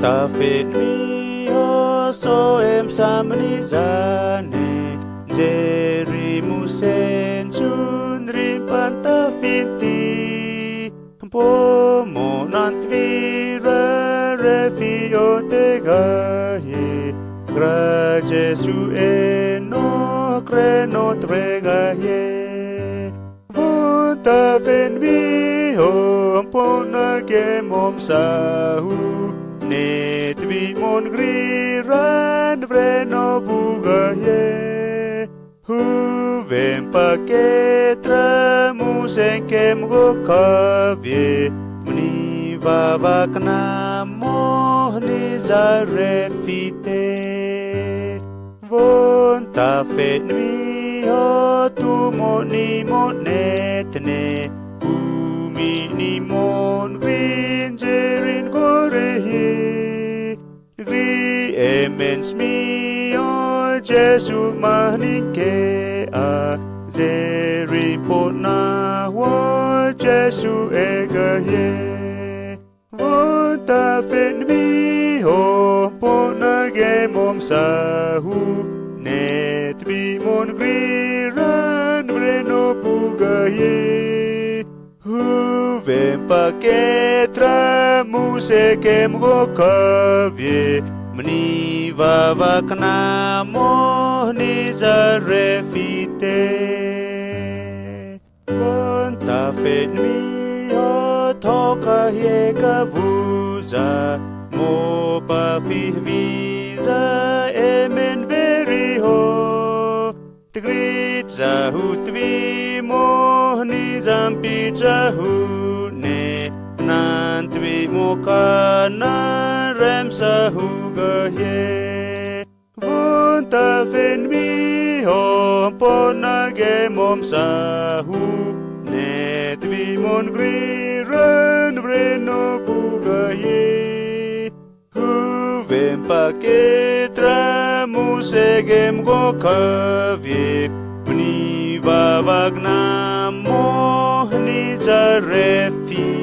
ta phết mi ho so em samani zane Jerry musen chun rimpan ta finti po mo nantvi refi o te gaye gra Jesu eno creno tregaye vota fen vi ho pona ke mom sahu net vi mon gri ran vreno bugaye hu vem paketra musen kem go kavye mni vavakna mohni zarefite von ta fet mi ho tu moni monetne umi ni mon rinjerin gorehi gri emens mi o Jesu mahnike a zeri potna wo Jesu egaye vota fen mi ho potna ge mom sahu net vi mon gri ran vreno pugaye hu vem paketra musekem go kavye mni vavakna mohni zarefite konta fet mi ho thoka ye kavuza mo pa fi visa emen veri ho tigrit zahutvi mohni zampi jahune nantvi mokana rem sahugaye vunta fen mi ho pona ge mom sahu netvi mon gri ren vreno bugaye hu vem paketra musegem go kavye mni vavagna mohni zarefi